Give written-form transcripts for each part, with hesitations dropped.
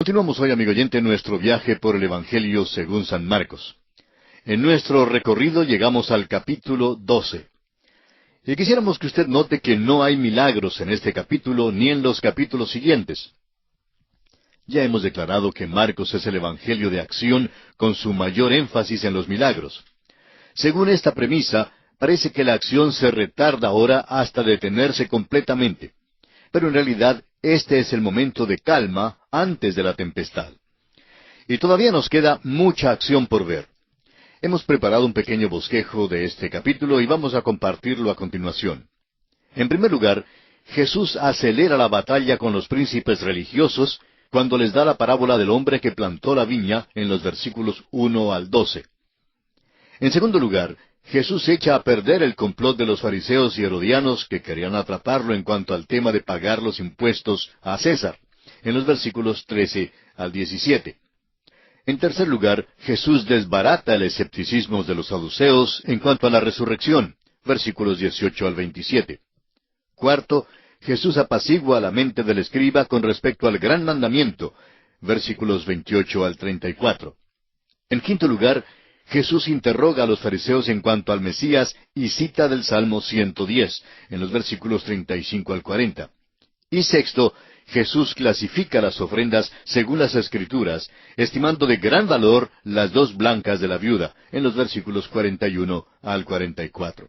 Continuamos hoy, amigo oyente, nuestro viaje por el Evangelio según San Marcos. En nuestro recorrido llegamos al capítulo 12. Y quisiéramos que usted note que no hay milagros en este capítulo ni en los capítulos siguientes. Ya hemos declarado que Marcos es el Evangelio de acción con su mayor énfasis en los milagros. Según esta premisa, parece que la acción se retarda ahora hasta detenerse completamente. Pero en realidad, este es el momento de calma antes de la tempestad. Y todavía nos queda mucha acción por ver. Hemos preparado un pequeño bosquejo de este capítulo y vamos a compartirlo a continuación. En primer lugar, Jesús acelera la batalla con los príncipes religiosos cuando les da la parábola del hombre que plantó la viña en los versículos 1 al 12. En segundo lugar, Jesús echa a perder el complot de los fariseos y herodianos que querían atraparlo en cuanto al tema de pagar los impuestos a César, en los versículos 13 al 17. En tercer lugar, Jesús desbarata el escepticismo de los saduceos en cuanto a la resurrección, versículos 18 al 27. Cuarto, Jesús apacigua la mente del escriba con respecto al gran mandamiento, versículos 28 al 34. En quinto lugar, Jesús interroga a los fariseos en cuanto al Mesías y cita del Salmo 110, en los versículos 35 al 40. Y sexto, Jesús clasifica las ofrendas según las Escrituras, estimando de gran valor las 2 blancas de la viuda, en los versículos 41 al 44.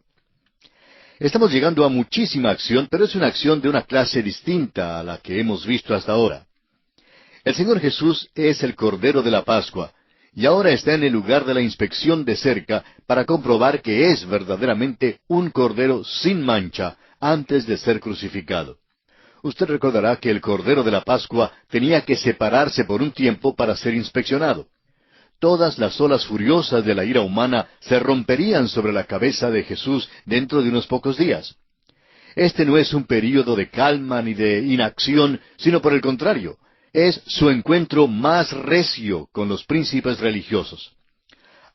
Estamos llegando a muchísima acción, pero es una acción de una clase distinta a la que hemos visto hasta ahora. El Señor Jesús es el Cordero de la Pascua, y ahora está en el lugar de la inspección de cerca para comprobar que es verdaderamente un Cordero sin mancha antes de ser crucificado. Usted recordará que el Cordero de la Pascua tenía que separarse por un tiempo para ser inspeccionado. Todas las olas furiosas de la ira humana se romperían sobre la cabeza de Jesús dentro de unos pocos días. Este no es un período de calma ni de inacción, sino por el contrario, es su encuentro más recio con los príncipes religiosos.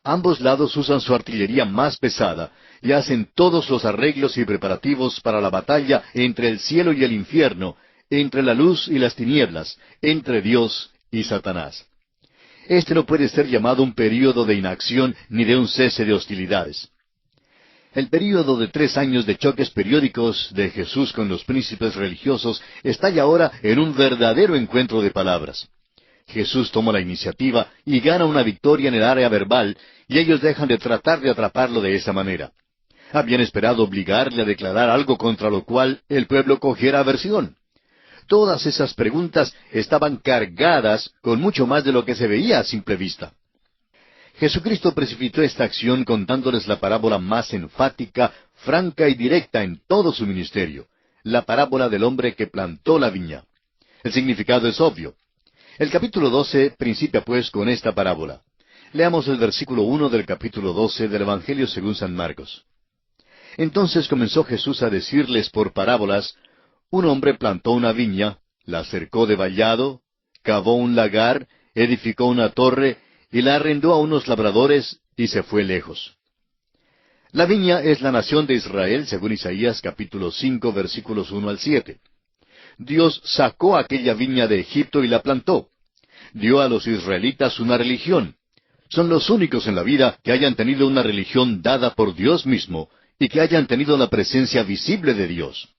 Ambos lados usan su artillería más pesada y hacen todos los arreglos y preparativos para la batalla entre el cielo y el infierno, entre la luz y las tinieblas, entre Dios y Satanás. Este no puede ser llamado un período de inacción ni de un cese de hostilidades. El período de 3 años de choques periódicos de Jesús con los príncipes religiosos está ya ahora en un verdadero encuentro de palabras. Jesús toma la iniciativa y gana una victoria en el área verbal, y ellos dejan de tratar de atraparlo de esa manera. Habían esperado obligarle a declarar algo contra lo cual el pueblo cogiera aversión. Todas esas preguntas estaban cargadas con mucho más de lo que se veía a simple vista. Jesucristo precipitó esta acción contándoles la parábola más enfática, franca y directa en todo su ministerio, la parábola del hombre que plantó la viña. El significado es obvio. El capítulo 12 principia pues con esta parábola. Leamos el versículo 1 del capítulo 12 del Evangelio según San Marcos. Entonces comenzó Jesús a decirles por parábolas: un hombre plantó una viña, la cercó de vallado, cavó un lagar, edificó una torre, y la arrendó a unos labradores, y se fue lejos. La viña es la nación de Israel, según Isaías capítulo 5, versículos 1 al 7. Dios sacó aquella viña de Egipto y la plantó. Dio a los israelitas una religión. Son los únicos en la vida que hayan tenido una religión dada por Dios mismo, y que hayan tenido la presencia visible de Dios.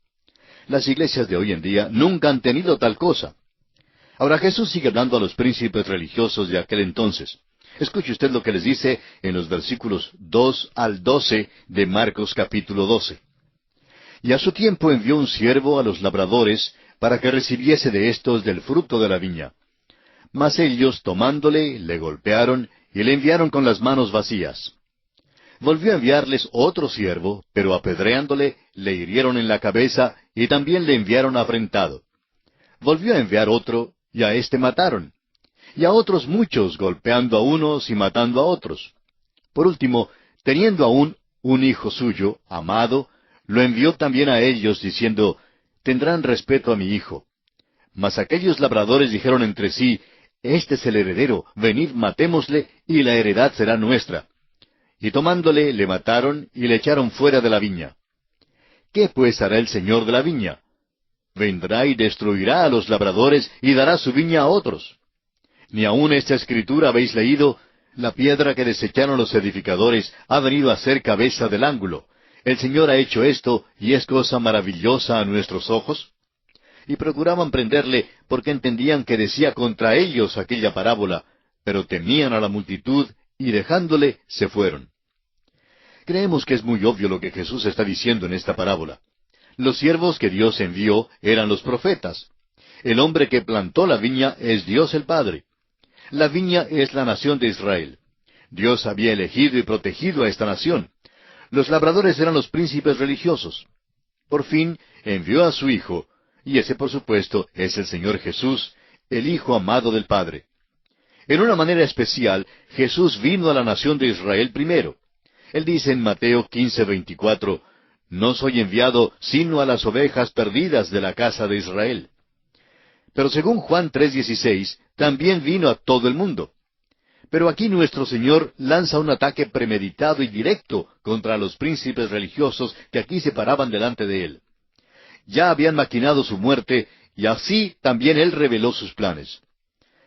Las iglesias de hoy en día nunca han tenido tal cosa. Ahora Jesús sigue hablando a los príncipes religiosos de aquel entonces. Escuche usted lo que les dice en los versículos 2 al 12 de Marcos capítulo 12. Y a su tiempo envió un siervo a los labradores para que recibiese de éstos del fruto de la viña. Mas ellos, tomándole, le golpearon y le enviaron con las manos vacías. Volvió a enviarles otro siervo, pero apedreándole, le hirieron en la cabeza y también le enviaron afrentado. Volvió a enviar otro, y a éste mataron. Y a otros muchos, golpeando a unos y matando a otros. Por último, teniendo aún un hijo suyo, amado, lo envió también a ellos, diciendo: tendrán respeto a mi hijo. Mas aquellos labradores dijeron entre sí: este es el heredero, venid, matémosle, y la heredad será nuestra. Y tomándole, le mataron, y le echaron fuera de la viña. ¿Qué pues hará el señor de la viña? Vendrá y destruirá a los labradores, y dará su viña a otros. Ni aun esta escritura habéis leído: la piedra que desecharon los edificadores ha venido a ser cabeza del ángulo. El Señor ha hecho esto, y es cosa maravillosa a nuestros ojos. Y procuraban prenderle, porque entendían que decía contra ellos aquella parábola, pero temían a la multitud, y dejándole, se fueron. Creemos que es muy obvio lo que Jesús está diciendo en esta parábola. Los siervos que Dios envió eran los profetas. El hombre que plantó la viña es Dios el Padre. La viña es la nación de Israel. Dios había elegido y protegido a esta nación. Los labradores eran los príncipes religiosos. Por fin envió a su Hijo, y ese por supuesto es el Señor Jesús, el Hijo amado del Padre. En una manera especial, Jesús vino a la nación de Israel primero. Él dice en Mateo 15:24, «No soy enviado sino a las ovejas perdidas de la casa de Israel». Pero según Juan 3:16, también vino a todo el mundo. Pero aquí nuestro Señor lanza un ataque premeditado y directo contra los príncipes religiosos que aquí se paraban delante de Él. Ya habían maquinado su muerte, y así también Él reveló sus planes.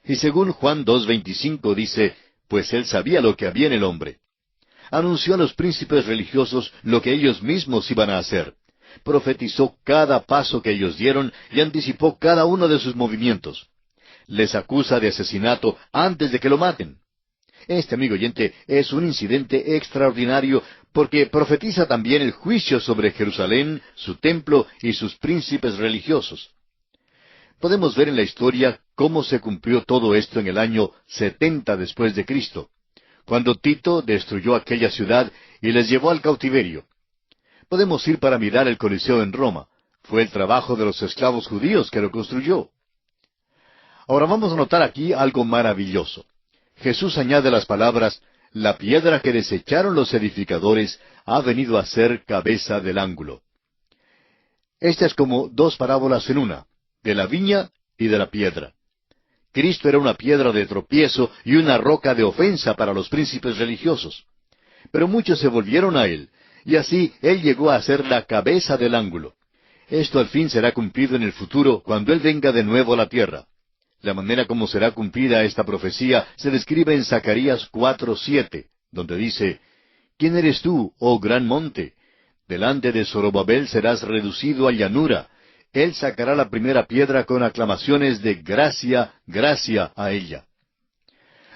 Y según Juan 2:25 dice, «Pues Él sabía lo que había en el hombre». Anunció a los príncipes religiosos lo que ellos mismos iban a hacer. Profetizó cada paso que ellos dieron y anticipó cada uno de sus movimientos. Les acusa de asesinato antes de que lo maten. Este, amigo oyente, es un incidente extraordinario porque profetiza también el juicio sobre Jerusalén, su templo y sus príncipes religiosos. Podemos ver en la historia cómo se cumplió todo esto en el año 70 después de Cristo, cuando Tito destruyó aquella ciudad y les llevó al cautiverio. Podemos ir para mirar el Coliseo en Roma. Fue el trabajo de los esclavos judíos que lo construyó. Ahora vamos a notar aquí algo maravilloso. Jesús añade las palabras, «La piedra que desecharon los edificadores ha venido a ser cabeza del ángulo». Esta es como dos parábolas en una, de la viña y de la piedra. Cristo era una piedra de tropiezo y una roca de ofensa para los príncipes religiosos. Pero muchos se volvieron a Él, y así Él llegó a ser la cabeza del ángulo. Esto al fin será cumplido en el futuro cuando Él venga de nuevo a la tierra. La manera como será cumplida esta profecía se describe en Zacarías 4:7, donde dice, «¿Quién eres tú, oh gran monte? Delante de Zorobabel serás reducido a llanura. Él sacará la primera piedra con aclamaciones de gracia, gracia a ella».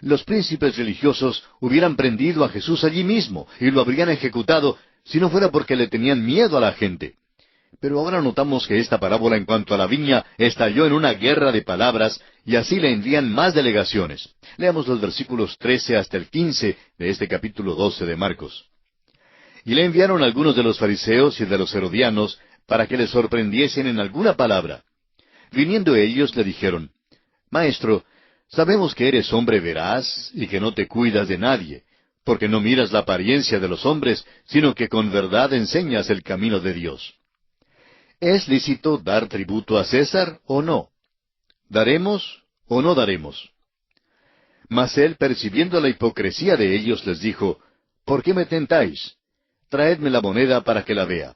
Los príncipes religiosos hubieran prendido a Jesús allí mismo y lo habrían ejecutado si no fuera porque le tenían miedo a la gente. Pero ahora notamos que esta parábola en cuanto a la viña estalló en una guerra de palabras y así le envían más delegaciones. Leamos los versículos 13 hasta el 15 de este capítulo 12 de Marcos. «Y le enviaron algunos de los fariseos y de los herodianos para que le sorprendiesen en alguna palabra. Viniendo ellos le dijeron, «Maestro, sabemos que eres hombre veraz y que no te cuidas de nadie, porque no miras la apariencia de los hombres, sino que con verdad enseñas el camino de Dios. ¿Es lícito dar tributo a César o no? ¿Daremos o no daremos?» Mas él, percibiendo la hipocresía de ellos, les dijo, «¿Por qué me tentáis? Traedme la moneda para que la vea».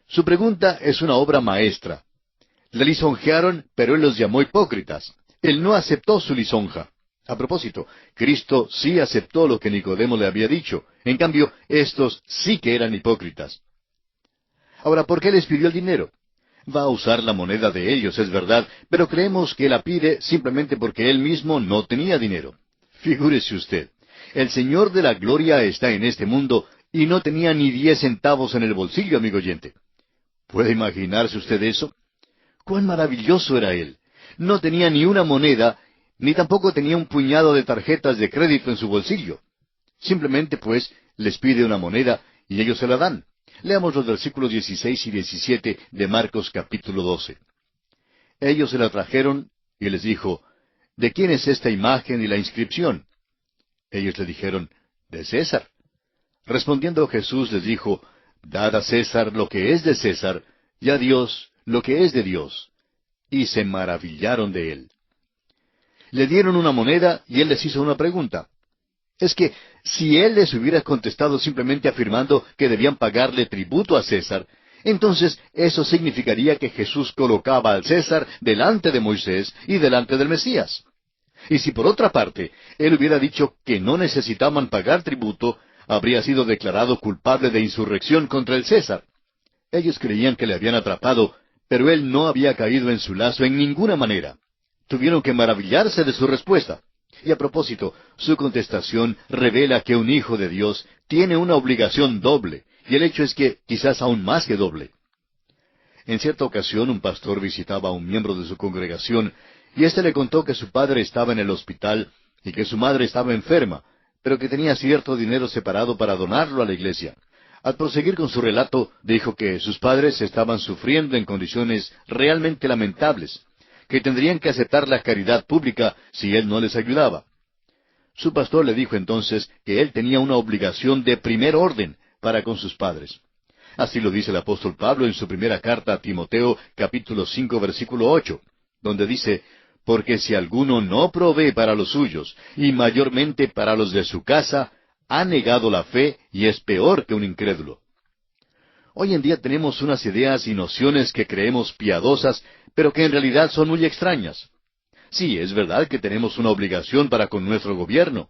Su pregunta es una obra maestra. Le lisonjearon, pero él los llamó hipócritas. Él no aceptó su lisonja. A propósito, Cristo sí aceptó lo que Nicodemo le había dicho. En cambio, estos sí que eran hipócritas. Ahora, ¿por qué les pidió el dinero? Va a usar la moneda de ellos, es verdad, pero creemos que la pide simplemente porque él mismo no tenía dinero. Figúrese usted, el Señor de la Gloria está en este mundo y no tenía ni 10 centavos en el bolsillo, amigo oyente. ¿Puede imaginarse usted eso? ¡Cuán maravilloso era él! No tenía ni una moneda, ni tampoco tenía un puñado de tarjetas de crédito en su bolsillo. Simplemente, pues, les pide una moneda y ellos se la dan. Leamos los versículos 16 y 17 de Marcos capítulo 12. Ellos se la trajeron y les dijo, «¿De quién es esta imagen y la inscripción?» Ellos le dijeron, «De César». Respondiendo Jesús les dijo, «Dad a César lo que es de César, y a Dios lo que es de Dios». Y se maravillaron de él. Le dieron una moneda y él les hizo una pregunta. Es que si él les hubiera contestado simplemente afirmando que debían pagarle tributo a César, entonces eso significaría que Jesús colocaba al César delante de Moisés y delante del Mesías. Y si por otra parte él hubiera dicho que no necesitaban pagar tributo, habría sido declarado culpable de insurrección contra el César. Ellos creían que le habían atrapado, pero él no había caído en su lazo en ninguna manera. Tuvieron que maravillarse de su respuesta. Y a propósito, su contestación revela que un hijo de Dios tiene una obligación doble, y el hecho es que quizás aún más que doble. En cierta ocasión un pastor visitaba a un miembro de su congregación, y éste le contó que su padre estaba en el hospital y que su madre estaba enferma, pero que tenía cierto dinero separado para donarlo a la iglesia. Al proseguir con su relato, dijo que sus padres estaban sufriendo en condiciones realmente lamentables, que tendrían que aceptar la caridad pública si él no les ayudaba. Su pastor le dijo entonces que él tenía una obligación de primer orden para con sus padres. Así lo dice el apóstol Pablo en su primera carta a Timoteo, capítulo 5, versículo 8, donde dice: «Porque si alguno no provee para los suyos, y mayormente para los de su casa, ha negado la fe y es peor que un incrédulo». Hoy en día tenemos unas ideas y nociones que creemos piadosas, pero que en realidad son muy extrañas. Sí, es verdad que tenemos una obligación para con nuestro gobierno.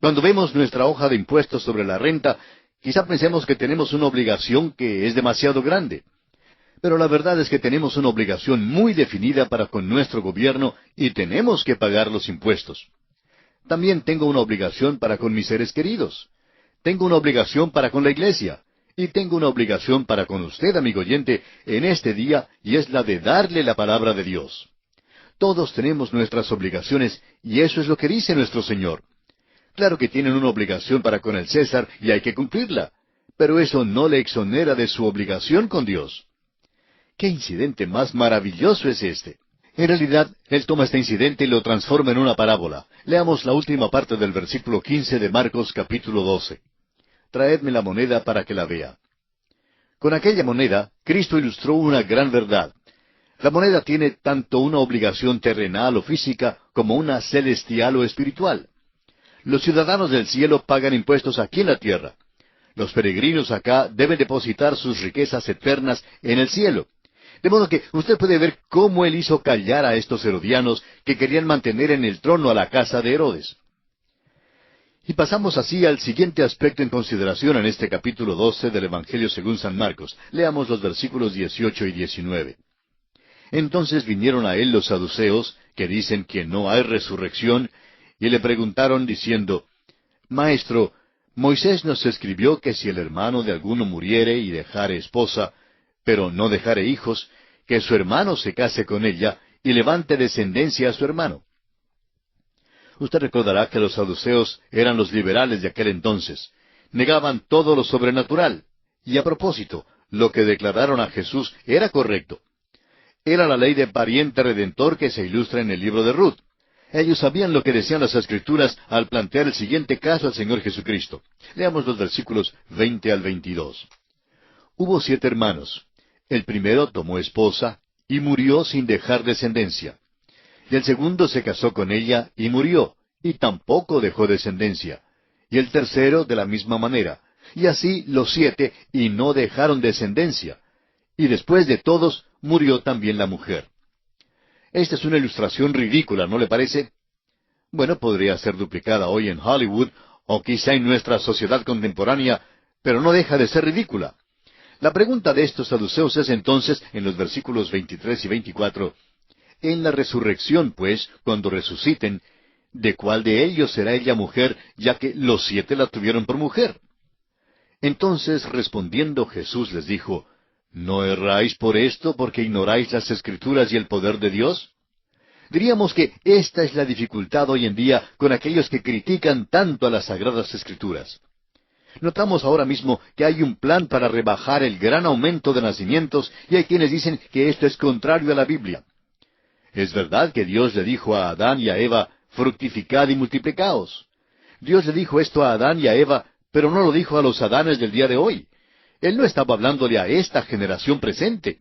Cuando vemos nuestra hoja de impuestos sobre la renta, quizá pensemos que tenemos una obligación que es demasiado grande. Pero la verdad es que tenemos una obligación muy definida para con nuestro gobierno y tenemos que pagar los impuestos. También tengo una obligación para con mis seres queridos. Tengo una obligación para con la iglesia. Y tengo una obligación para con usted, amigo oyente, en este día, y es la de darle la palabra de Dios. Todos tenemos nuestras obligaciones, y eso es lo que dice nuestro Señor. Claro que tienen una obligación para con el César, y hay que cumplirla, pero eso no le exonera de su obligación con Dios. ¿Qué incidente más maravilloso es este? En realidad, él toma este incidente y lo transforma en una parábola. Leamos la última parte del versículo 15 de Marcos capítulo 12. Traedme la moneda para que la vea. Con aquella moneda, Cristo ilustró una gran verdad. La moneda tiene tanto una obligación terrenal o física como una celestial o espiritual. Los ciudadanos del cielo pagan impuestos aquí en la tierra. Los peregrinos acá deben depositar sus riquezas eternas en el cielo. De modo que usted puede ver cómo él hizo callar a estos herodianos que querían mantener en el trono a la casa de Herodes. Y pasamos así al siguiente aspecto en consideración en este capítulo 12 del Evangelio según San Marcos. Leamos los versículos 18 y 19. Entonces vinieron a él los saduceos, que dicen que no hay resurrección, y le preguntaron diciendo: Maestro, Moisés nos escribió que si el hermano de alguno muriere y dejare esposa, pero no dejare hijos, que su hermano se case con ella y levante descendencia a su hermano. Usted recordará que los saduceos eran los liberales de aquel entonces. Negaban todo lo sobrenatural. Y a propósito, lo que declararon a Jesús era correcto. Era la ley de pariente redentor que se ilustra en el libro de Ruth. Ellos sabían lo que decían las Escrituras al plantear el siguiente caso al Señor Jesucristo. Leamos los versículos 20 al 22. Hubo 7 hermanos. El primero tomó esposa y murió sin dejar descendencia. Y el segundo se casó con ella y murió, y tampoco dejó descendencia. Y el tercero de la misma manera. Y así los 7, y no dejaron descendencia. Y después de todos, murió también la mujer. Esta es una ilustración ridícula, ¿no le parece? Bueno, podría ser duplicada hoy en Hollywood, o quizá en nuestra sociedad contemporánea, pero no deja de ser ridícula. La pregunta de estos saduceos es entonces, en los versículos 23 y 24, en la resurrección, pues, cuando resuciten, ¿de cuál de ellos será ella mujer, ya que los 7 la tuvieron por mujer? Entonces, respondiendo Jesús les dijo: ¿No erráis por esto, porque ignoráis las Escrituras y el poder de Dios? Diríamos que esta es la dificultad hoy en día con aquellos que critican tanto a las Sagradas Escrituras. Notamos ahora mismo que hay un plan para rebajar el gran aumento de nacimientos, y hay quienes dicen que esto es contrario a la Biblia. Es verdad que Dios le dijo a Adán y a Eva: fructificad y multiplicaos. Dios le dijo esto a Adán y a Eva, pero no lo dijo a los Adanes del día de hoy. Él no estaba hablándole a esta generación presente.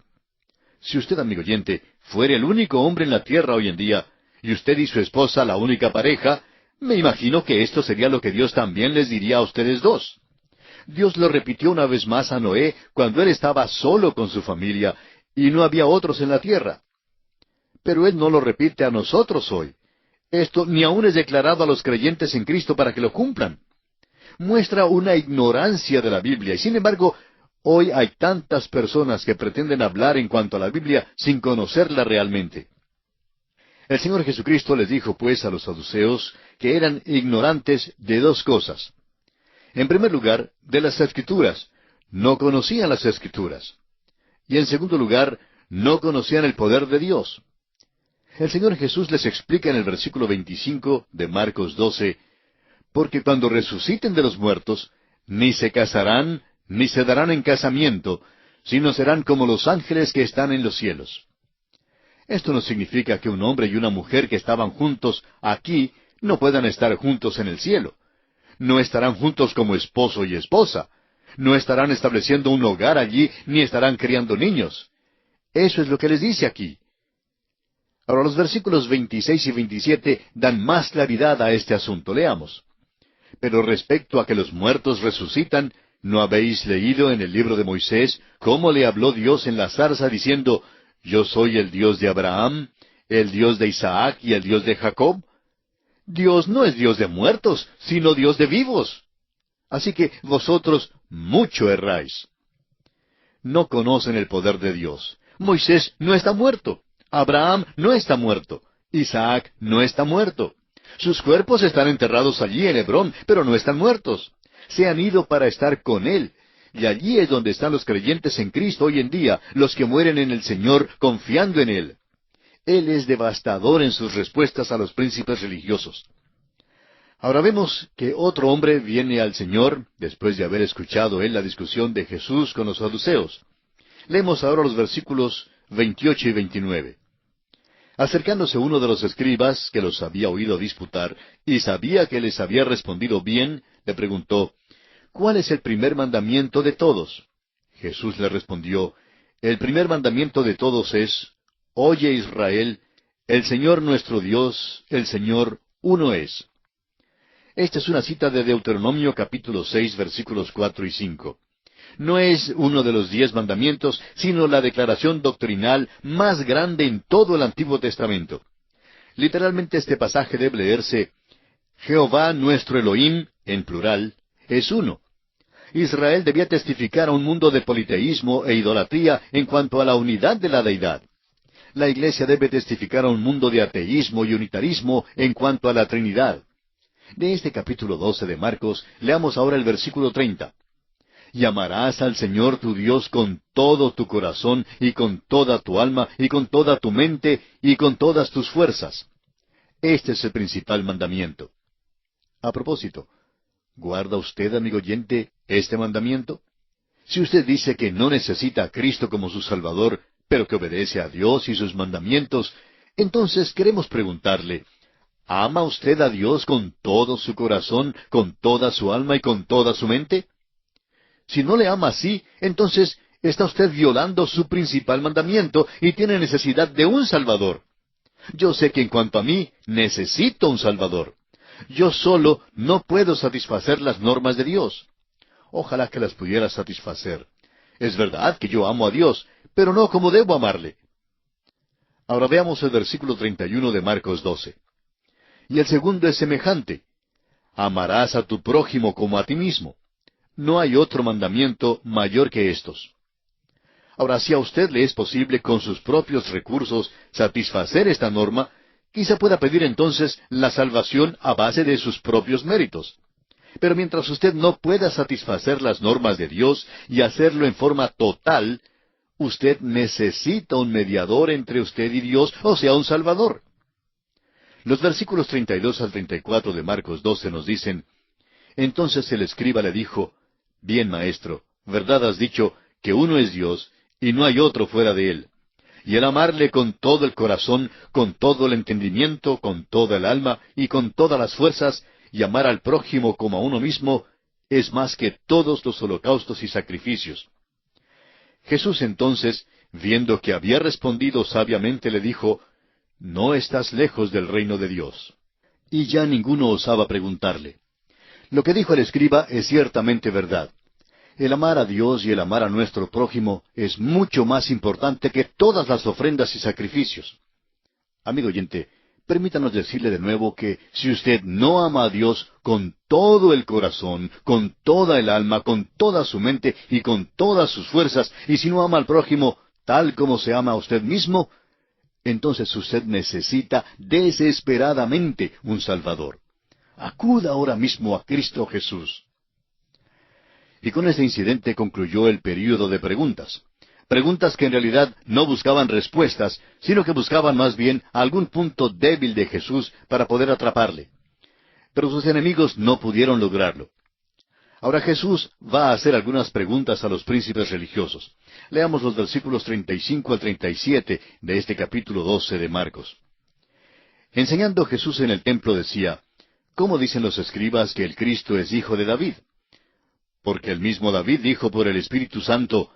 Si usted, amigo oyente, fuera el único hombre en la tierra hoy en día, y usted y su esposa la única pareja, me imagino que esto sería lo que Dios también les diría a ustedes dos. Dios lo repitió una vez más a Noé cuando él estaba solo con su familia y no había otros en la tierra. Pero Él no lo repite a nosotros hoy. Esto ni aún es declarado a los creyentes en Cristo para que lo cumplan. Muestra una ignorancia de la Biblia, y sin embargo, hoy hay tantas personas que pretenden hablar en cuanto a la Biblia sin conocerla realmente. El Señor Jesucristo les dijo pues a los saduceos que eran ignorantes de dos cosas. En primer lugar, de las Escrituras. No conocían las Escrituras. Y en segundo lugar, no conocían el poder de Dios. El Señor Jesús les explica en el versículo 25 de Marcos 12, porque cuando resuciten de los muertos, ni se casarán, ni se darán en casamiento, sino serán como los ángeles que están en los cielos. Esto no significa que un hombre y una mujer que estaban juntos aquí no puedan estar juntos en el cielo. No estarán juntos como esposo y esposa. No estarán estableciendo un hogar allí, ni estarán criando niños. Eso es lo que les dice aquí. Ahora los versículos 26 y 27 dan más claridad a este asunto. Leamos. Pero respecto a que los muertos resucitan, ¿no habéis leído en el libro de Moisés cómo le habló Dios en la zarza diciendo, Yo soy el Dios de Abraham, el Dios de Isaac y el Dios de Jacob? Dios no es Dios de muertos, sino Dios de vivos. Así que vosotros mucho erráis. No conocen el poder de Dios. Moisés no está muerto. Abraham no está muerto. Isaac no está muerto. Sus cuerpos están enterrados allí en Hebrón, pero no están muertos. Se han ido para estar con Él. Y allí es donde están los creyentes en Cristo hoy en día, los que mueren en el Señor confiando en Él. Él es devastador en sus respuestas a los príncipes religiosos. Ahora vemos que otro hombre viene al Señor, después de haber escuchado él la discusión de Jesús con los saduceos. Leemos ahora los versículos 28 y 29. Acercándose uno de los escribas, que los había oído disputar, y sabía que les había respondido bien, le preguntó, ¿cuál es el primer mandamiento de todos? Jesús le respondió, el primer mandamiento de todos es, Oye Israel, el Señor nuestro Dios, el Señor uno es. Esta es una cita de Deuteronomio capítulo 6, versículos 4 y 5. No es uno de los 10 mandamientos, sino la declaración doctrinal más grande en todo el Antiguo Testamento. Literalmente este pasaje debe leerse, Jehová nuestro Elohim, en plural, es uno. Israel debía testificar a un mundo de politeísmo e idolatría en cuanto a la unidad de la deidad. La Iglesia debe testificar a un mundo de ateísmo y unitarismo en cuanto a la Trinidad. De este capítulo 12 de Marcos, leamos ahora el versículo 30. Y amarás al Señor tu Dios con todo tu corazón, y con toda tu alma, y con toda tu mente, y con todas tus fuerzas. Este es el principal mandamiento. A propósito, ¿guarda usted, amigo oyente, este mandamiento? Si usted dice que no necesita a Cristo como su Salvador, pero que obedece a Dios y sus mandamientos, entonces queremos preguntarle, ¿ama usted a Dios con todo su corazón, con toda su alma y con toda su mente? Si no le ama así, entonces está usted violando su principal mandamiento y tiene necesidad de un Salvador. Yo sé que en cuanto a mí, necesito un Salvador. Yo solo no puedo satisfacer las normas de Dios. Ojalá que las pudiera satisfacer. Es verdad que yo amo a Dios, pero no como debo amarle. Ahora veamos el versículo 31 de Marcos 12. Y el segundo es semejante. Amarás a tu prójimo como a ti mismo. No hay otro mandamiento mayor que estos. Ahora, si a usted le es posible con sus propios recursos satisfacer esta norma, quizá pueda pedir entonces la salvación a base de sus propios méritos. Pero mientras usted no pueda satisfacer las normas de Dios y hacerlo en forma total, usted necesita un mediador entre usted y Dios, o sea, un Salvador. Los versículos 32 al 34 de Marcos 12 nos dicen, Entonces el escriba le dijo, Bien, maestro, verdad has dicho que uno es Dios, y no hay otro fuera de él. Y el amarle con todo el corazón, con todo el entendimiento, con toda el alma y con todas las fuerzas, y amar al prójimo como a uno mismo, es más que todos los holocaustos y sacrificios. Jesús entonces, viendo que había respondido sabiamente, le dijo, No estás lejos del reino de Dios. Y ya ninguno osaba preguntarle. Lo que dijo el escriba es ciertamente verdad. El amar a Dios y el amar a nuestro prójimo es mucho más importante que todas las ofrendas y sacrificios. Amigo oyente, Permítanos decirle de nuevo que si usted no ama a Dios con todo el corazón, con toda el alma, con toda su mente y con todas sus fuerzas, y si no ama al prójimo tal como se ama a usted mismo, entonces usted necesita desesperadamente un Salvador. Acuda ahora mismo a Cristo Jesús. Y con este incidente concluyó el período de preguntas. Preguntas que en realidad no buscaban respuestas, sino que buscaban más bien algún punto débil de Jesús para poder atraparle. Pero sus enemigos no pudieron lograrlo. Ahora Jesús va a hacer algunas preguntas a los príncipes religiosos. Leamos los versículos 35 al 37 de este capítulo 12 de Marcos. Enseñando Jesús en el templo decía, ¿cómo dicen los escribas que el Cristo es hijo de David? Porque el mismo David dijo por el Espíritu Santo,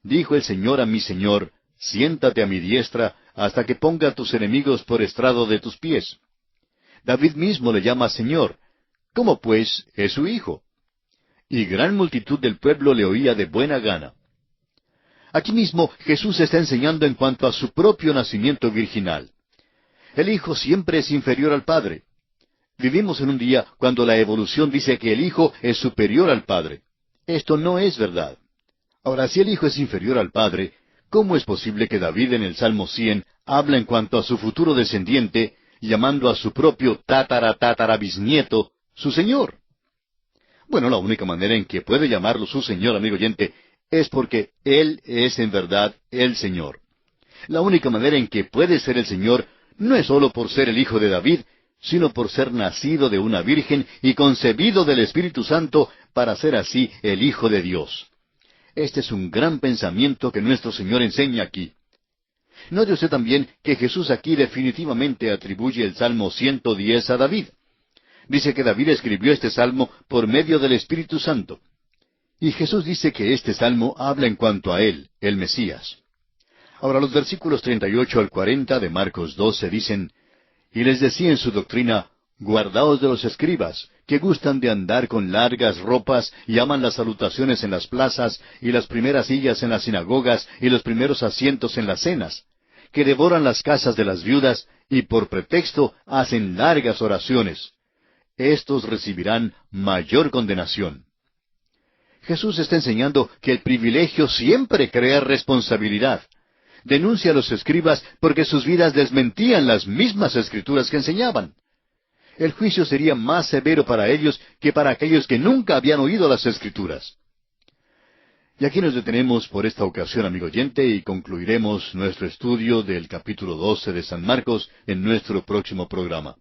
dijo el Señor a mi Señor, siéntate a mi diestra hasta que ponga a tus enemigos por estrado de tus pies. David mismo le llama Señor. ¿Cómo pues es su hijo? Y gran multitud del pueblo le oía de buena gana. Aquí mismo Jesús está enseñando en cuanto a su propio nacimiento virginal. El Hijo siempre es inferior al Padre. Vivimos en un día cuando la evolución dice que el Hijo es superior al Padre. Esto no es verdad. Ahora, si el Hijo es inferior al Padre, ¿cómo es posible que David en el Salmo 100 habla en cuanto a su futuro descendiente, llamando a su propio bisnieto su Señor? Bueno, la única manera en que puede llamarlo su Señor, amigo oyente, es porque Él es en verdad el Señor. La única manera en que puede ser el Señor no es sólo por ser el Hijo de David, sino por ser nacido de una virgen y concebido del Espíritu Santo para ser así el Hijo de Dios. Este es un gran pensamiento que nuestro Señor enseña aquí. Note usted también que Jesús aquí definitivamente atribuye el Salmo 110 a David. Dice que David escribió este salmo por medio del Espíritu Santo. Y Jesús dice que este salmo habla en cuanto a Él, el Mesías. Ahora los versículos 38 al 40 de Marcos 12 dicen, y les decía en su doctrina, guardaos de los escribas, que gustan de andar con largas ropas y aman las salutaciones en las plazas y las primeras sillas en las sinagogas y los primeros asientos en las cenas, que devoran las casas de las viudas y por pretexto hacen largas oraciones. Estos recibirán mayor condenación. Jesús está enseñando que el privilegio siempre crea responsabilidad. Denuncia a los escribas porque sus vidas desmentían las mismas escrituras que enseñaban. El juicio sería más severo para ellos que para aquellos que nunca habían oído las escrituras. Y aquí nos detenemos por esta ocasión, amigo oyente, y concluiremos nuestro estudio del capítulo 12 de San Marcos en nuestro próximo programa.